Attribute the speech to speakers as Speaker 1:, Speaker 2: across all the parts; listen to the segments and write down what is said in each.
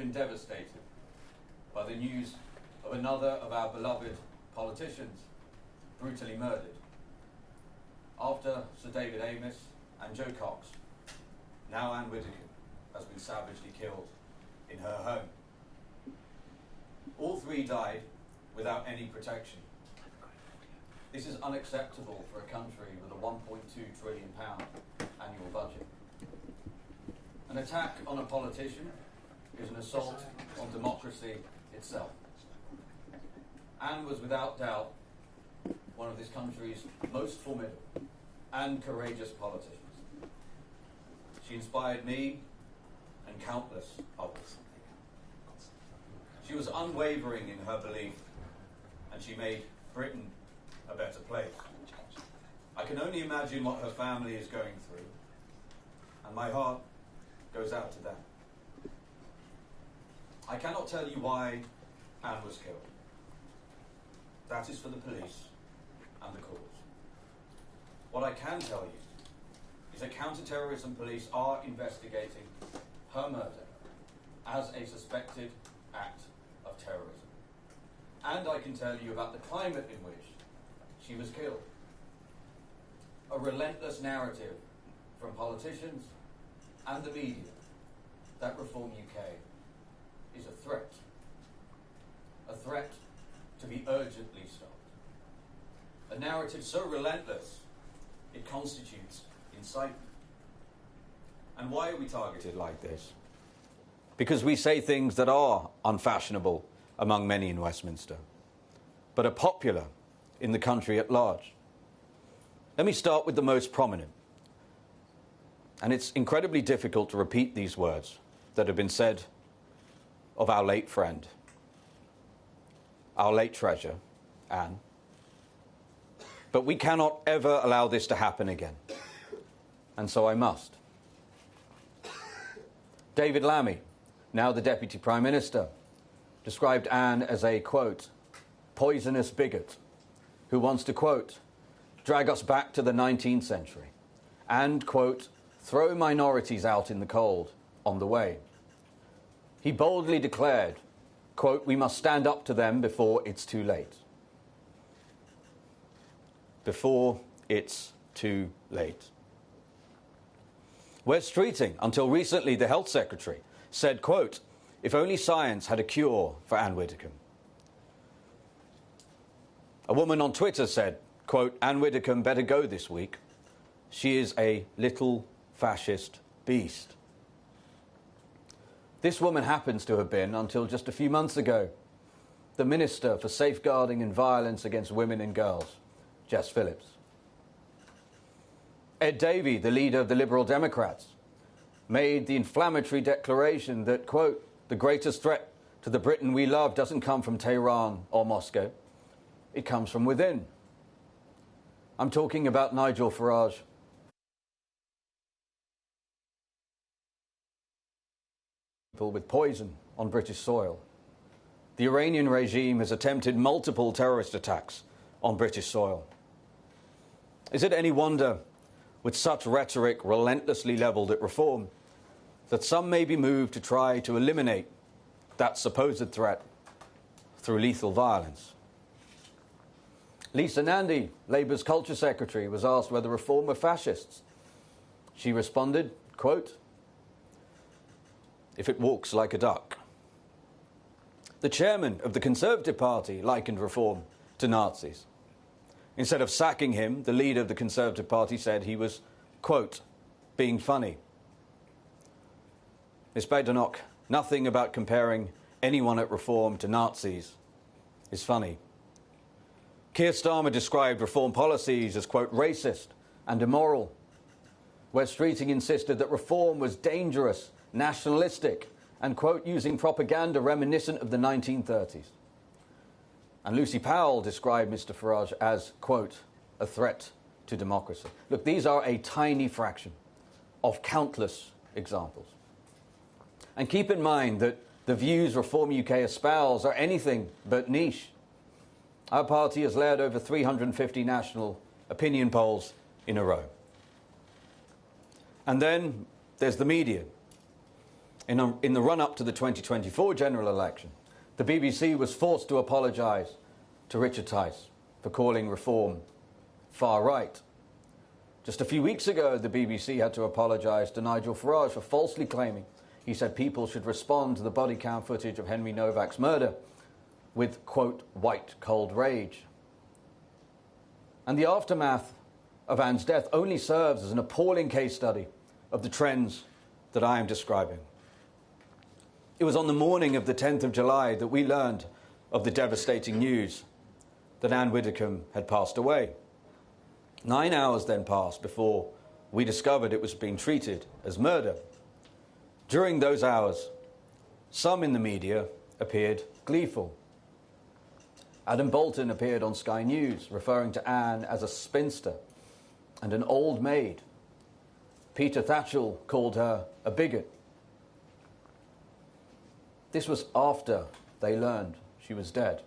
Speaker 1: been devastated by the news of another of our beloved politicians brutally murdered. After Sir David Amess and Joe Cox, now Anne Widdecombe has been savagely killed in her home. All three died without any protection. This is unacceptable for a country with a £1.2 trillion annual budget. An attack on a politician is an assault on democracy itself. Anne was without doubt one of this country's most formidable and courageous politicians. She inspired me and countless others. She was unwavering in her belief, and she made Britain a better place. I can only imagine what her family is going through, and my heart goes out to them. I cannot tell you why Anne was killed. That is for the police and the courts. What I can tell you is that counter-terrorism police are investigating her murder as a suspected act of terrorism. And I can tell you about the climate in which she was killed. A relentless narrative from politicians and the media that Reform UK is a threat to be urgently stopped. A narrative so relentless it constitutes incitement. And why are we targeted like this? Because we say things that are unfashionable among many in Westminster, but are popular in the country at large. Let me start with the most prominent. And it's incredibly difficult to repeat these words that have been said of our late friend, our late treasure, Anne. But we cannot ever allow this to happen again. And so I must. David Lammy, now the Deputy Prime Minister, described Anne as a, quote, poisonous bigot who wants to, quote, drag us back to the 19th century and, quote, throw minorities out in the cold on the way. He boldly declared, quote, we must stand up to them before it's too late. Before it's too late. Wes Streeting, until recently the Health Secretary, said, quote, if only science had a cure for Anne Widdecombe. A woman on Twitter said, quote, Anne Widdecombe better go this week. She is a little fascist beast. This woman happens to have been, until just a few months ago, the Minister for Safeguarding and Violence Against Women and Girls, Jess Phillips. Ed Davey, the leader of the Liberal Democrats, made the inflammatory declaration that, quote, the greatest threat to the Britain we love doesn't come from Tehran or Moscow. It comes from within. I'm talking about Nigel Farage. People with poison on British soil. The Iranian regime has attempted multiple terrorist attacks on British soil. Is it any wonder, with such rhetoric relentlessly levelled at reform, that some may be moved to try to eliminate that supposed threat through lethal violence? Lisa Nandy, Labour's Culture Secretary, was asked whether Reform were fascists. She responded, quote, if it walks like a duck. The chairman of the Conservative Party likened Reform to Nazis. Instead of sacking him, the leader of the Conservative Party said he was, quote, being funny. Ms Badenoch, nothing about comparing anyone at Reform to Nazis is funny. Keir Starmer described Reform policies as, quote, racist and immoral. Wes Streeting insisted that Reform was dangerous, nationalistic and, quote, using propaganda reminiscent of the 1930s. And Lucy Powell described Mr Farage as, quote, a threat to democracy. Look, these are a tiny fraction of countless examples. And keep in mind that the views Reform UK espouse are anything but niche. Our party has led over 350 national opinion polls in a row. And then there's the media. In the run-up to the 2024 general election, the BBC was forced to apologise to Richard Tice for calling reform far-right. Just a few weeks ago, the BBC had to apologise to Nigel Farage for falsely claiming he said people should respond to the body cam footage of Henry Novak's murder with, quote, white cold rage. And the aftermath of Anne's death only serves as an appalling case study of the trends that I am describing. It was on the morning of the 10th of July that we learned of the devastating news that Anne Widdecombe had passed away. 9 hours then passed before we discovered it was being treated as murder. During those hours, some in the media appeared gleeful. Adam Bolton appeared on Sky News, referring to Anne as a spinster and an old maid. Peter Tatchell called her a bigot. This was after they learned she was dead.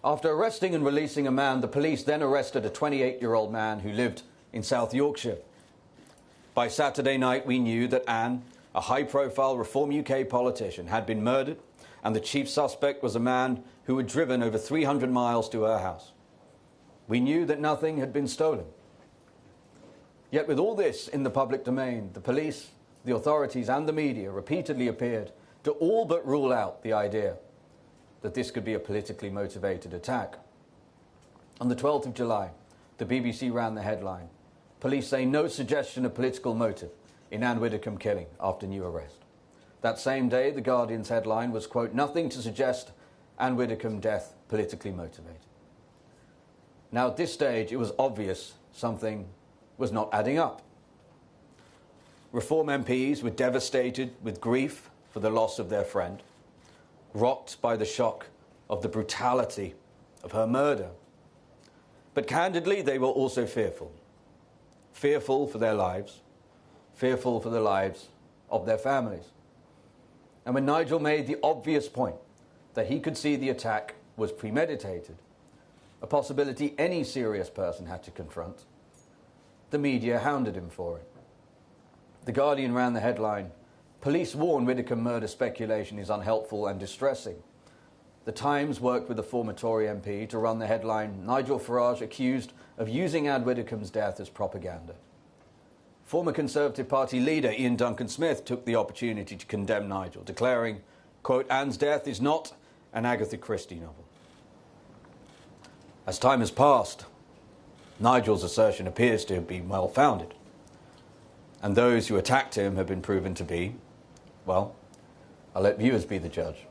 Speaker 1: After arresting and releasing a man, the police then arrested a 28-year-old man who lived in South Yorkshire. By Saturday night, we knew that Anne, a high-profile Reform UK politician, had been murdered, and the chief suspect was a man who had driven over 300 miles to her house. We knew that nothing had been stolen. Yet with all this in the public domain, the police, the authorities and the media repeatedly appeared to all but rule out the idea that this could be a politically motivated attack. On the 12th of July, the BBC ran the headline, "Police say no suggestion of political motive in Anne Widdecombe killing after new arrest." That same day, The Guardian's headline was, quote, "Nothing to suggest Anne Widdecombe death politically motivated." Now, at this stage, it was obvious something was not adding up. Reform MPs were devastated with grief for the loss of their friend, rocked by the shock of the brutality of her murder. But candidly, they were also fearful. Fearful for their lives, fearful for the lives of their families. And when Nigel made the obvious point that he could see the attack was premeditated, a possibility any serious person had to confront, the media hounded him for it. The Guardian ran the headline, "Police warn Widdecombe murder speculation is unhelpful and distressing." The Times worked with a former Tory MP to run the headline, "Nigel Farage accused of using Anne Widdecombe's death as propaganda." Former Conservative Party leader Ian Duncan-Smith took the opportunity to condemn Nigel, declaring, quote, "Anne's death is not an Agatha Christie novel." As time has passed, Nigel's assertion appears to have been well-founded, and those who attacked him have been proven to be, well, I'll let viewers be the judge.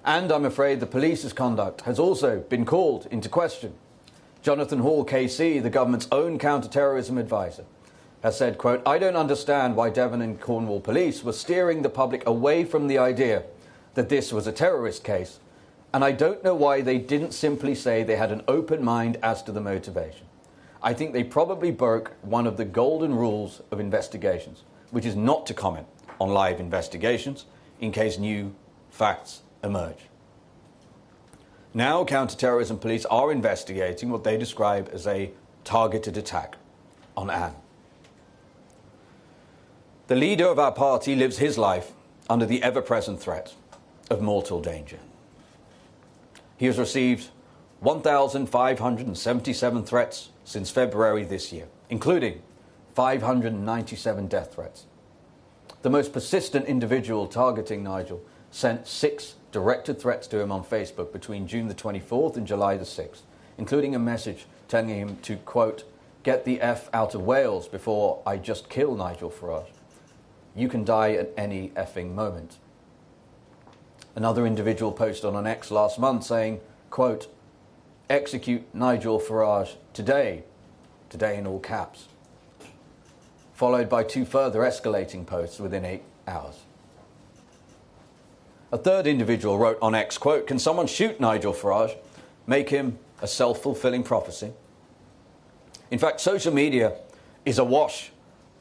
Speaker 1: And I'm afraid the police's conduct has also been called into question. Jonathan Hall, KC, the government's own counter-terrorism advisor, has said, quote, "I don't understand why Devon and Cornwall police were steering the public away from the idea that this was a terrorist case, and I don't know why they didn't simply say they had an open mind as to the motivation. I think they probably broke one of the golden rules of investigations, which is not to comment on live investigations in case new facts emerge." Now, counter-terrorism police are investigating what they describe as a targeted attack on Anne. The leader of our party lives his life under the ever-present threat of mortal danger. He has received 1,577 threats since February this year, including 597 death threats. The most persistent individual targeting Nigel sent 6 directed threats to him on Facebook between June the 24th and July the 6th, including a message telling him to, quote, "Get the F out of Wales before I just kill Nigel Farage. You can die at any effing moment." Another individual posted on X last month saying, quote, "Execute Nigel Farage today," today in all caps, followed by 2 further escalating posts within 8 hours. A third individual wrote on X, quote, "Can someone shoot Nigel Farage? Make him a self-fulfilling prophecy." In fact, social media is awash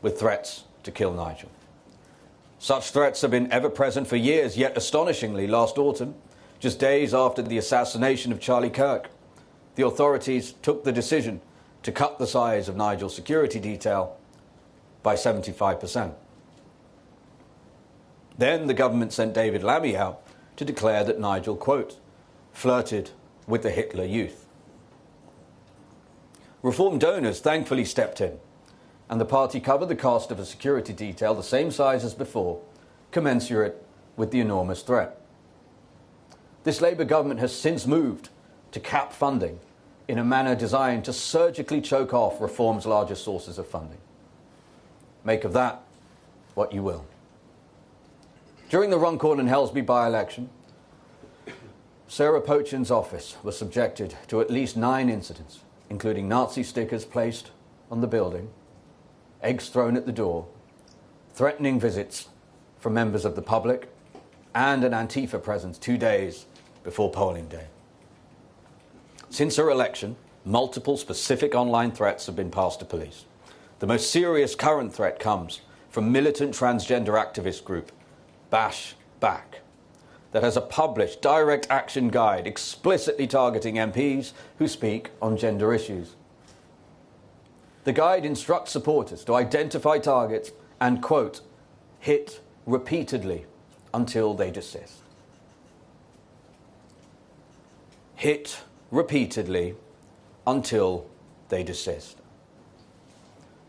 Speaker 1: with threats to kill Nigel. Such threats have been ever present for years, yet astonishingly, last autumn, just days after the assassination of Charlie Kirk, the authorities took the decision to cut the size of Nigel's security detail by 75%. Then the government sent David Lammy out to declare that Nigel, quote, flirted with the Hitler Youth. Reform donors thankfully stepped in, and the party covered the cost of a security detail the same size as before, commensurate with the enormous threat. This Labour government has since moved to cap funding in a manner designed to surgically choke off Reform's largest sources of funding. Make of that what you will. During the Runcorn and Helsby by-election, Sarah Pochin's office was subjected to at least 9 incidents, including Nazi stickers placed on the building, eggs thrown at the door, threatening visits from members of the public, and an Antifa presence 2 days before polling day. Since her election, multiple specific online threats have been passed to police. The most serious current threat comes from militant transgender activist group Bash Back, that has a published direct action guide explicitly targeting MPs who speak on gender issues. The guide instructs supporters to identify targets and, quote, hit repeatedly until they desist. Hit repeatedly until they desist.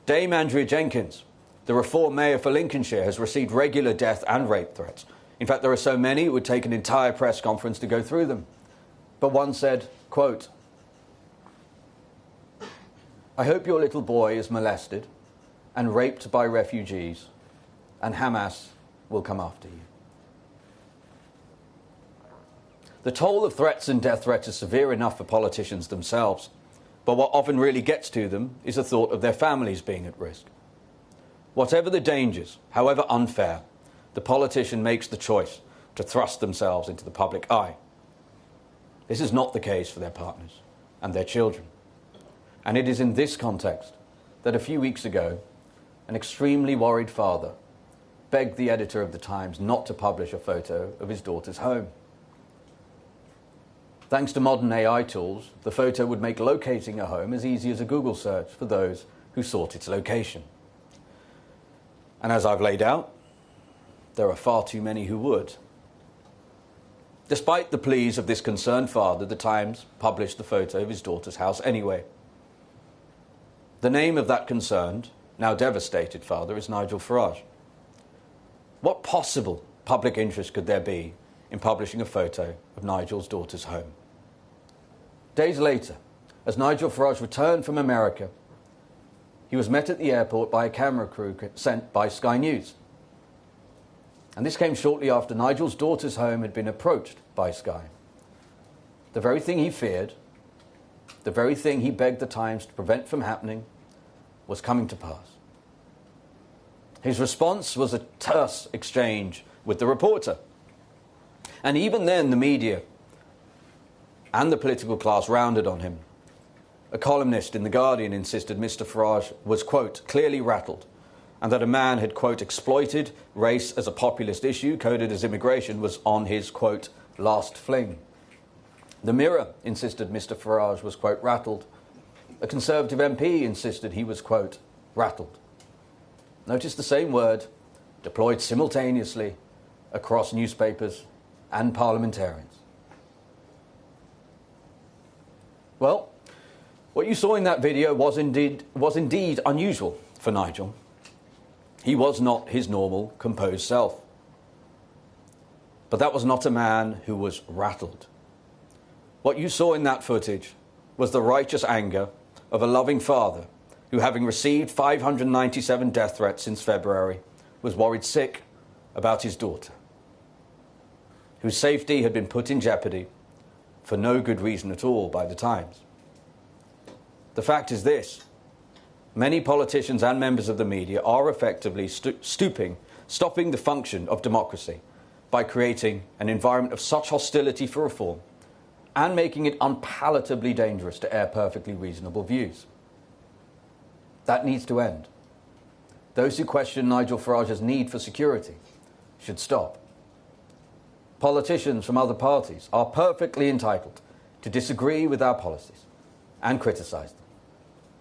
Speaker 1: Dame Andrea Jenkins, the Reform Mayor for Lincolnshire, has received regular death and rape threats. In fact, there are so many it would take an entire press conference to go through them. But one said, quote, I hope your little boy is molested and raped by refugees, and Hamas will come after you. The toll of threats and death threats is severe enough for politicians themselves, but what often really gets to them is the thought of their families being at risk. Whatever the dangers, however unfair, the politician makes the choice to thrust themselves into the public eye. This is not the case for their partners and their children. And it is in this context that a few weeks ago, an extremely worried father begged the editor of The Times not to publish a photo of his daughter's home. Thanks to modern AI tools, the photo would make locating a home as easy as a Google search for those who sought its location. And as I've laid out, there are far too many who would. Despite the pleas of this concerned father, The Times published the photo of his daughter's house anyway. The name of that concerned, now devastated father is Nigel Farage. What possible public interest could there be in publishing a photo of Nigel's daughter's home? Days later, as Nigel Farage returned from America, he was met at the airport by a camera crew sent by Sky News. And this came shortly after Nigel's daughter's home had been approached by Sky. The very thing he feared, the very thing he begged the Times to prevent from happening, was coming to pass. His response was a terse exchange with the reporter. And even then, the media and the political class rounded on him. A columnist in The Guardian insisted Mr. Farage was, quote, clearly rattled, and that a man had, quote, exploited race as a populist issue, coded as immigration, was on his, quote, last fling. The Mirror insisted Mr. Farage was, quote, rattled. A Conservative MP insisted he was, quote, rattled. Notice the same word deployed simultaneously across newspapers and parliamentarians. Well, what you saw in that video was indeed unusual for Nigel. He was not his normal, composed self. But that was not a man who was rattled. What you saw in that footage was the righteous anger of a loving father who, having received 597 death threats since February, was worried sick about his daughter, whose safety had been put in jeopardy for no good reason at all by the Times. The fact is this: many politicians and members of the media are effectively stopping the function of democracy by creating an environment of such hostility for reform and making it unpalatably dangerous to air perfectly reasonable views. That needs to end. Those who question Nigel Farage's need for security should stop. Politicians from other parties are perfectly entitled to disagree with our policies and criticise them.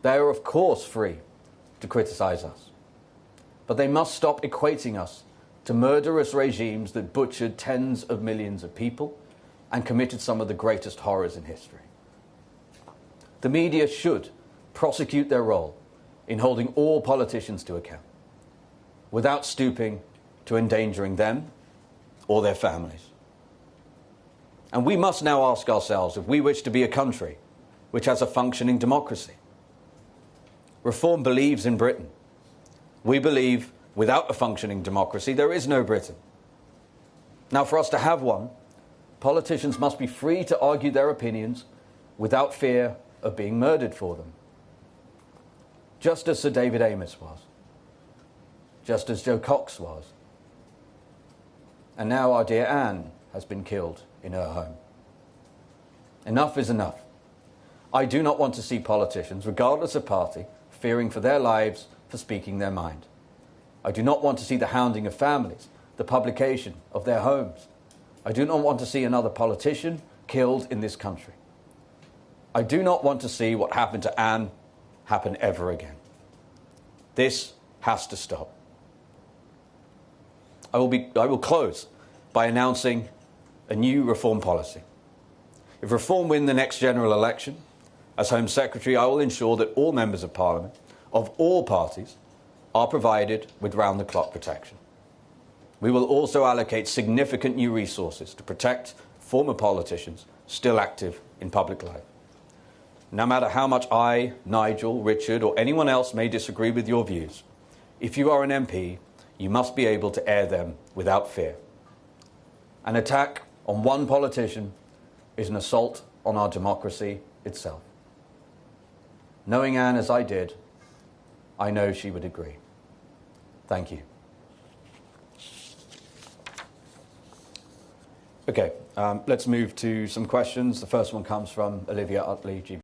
Speaker 1: They are, of course, free to criticise us. But they must stop equating us to murderous regimes that butchered tens of millions of people and committed some of the greatest horrors in history. The media should prosecute their role in holding all politicians to account, without stooping to endangering them or their families. And we must now ask ourselves if we wish to be a country which has a functioning democracy. Reform believes in Britain. We believe without a functioning democracy, there is no Britain. Now, for us to have one, politicians must be free to argue their opinions without fear of being murdered for them. Just as Sir David Amess was. Just as Joe Cox was. And now our dear Anne has been killed in her home. Enough is enough. I do not want to see politicians, regardless of party, fearing for their lives for speaking their mind. I do not want to see the hounding of families, the publication of their homes. I do not want to see another politician killed in this country. I do not want to see what happened to Anne happen ever again. This has to stop. I will close by announcing a new reform policy. If Reform win the next general election, as Home Secretary, I will ensure that all members of Parliament, of all parties, are provided with round-the-clock protection. We will also allocate significant new resources to protect former politicians still active in public life. No matter how much I, Nigel, Richard, or anyone else may disagree with your views, if you are an MP, you must be able to air them without fear. An attack on one politician is an assault on our democracy itself. Knowing Anne as I did, I know she would agree. Thank you. Okay, let's move to some questions. The first one comes from Olivia Utley,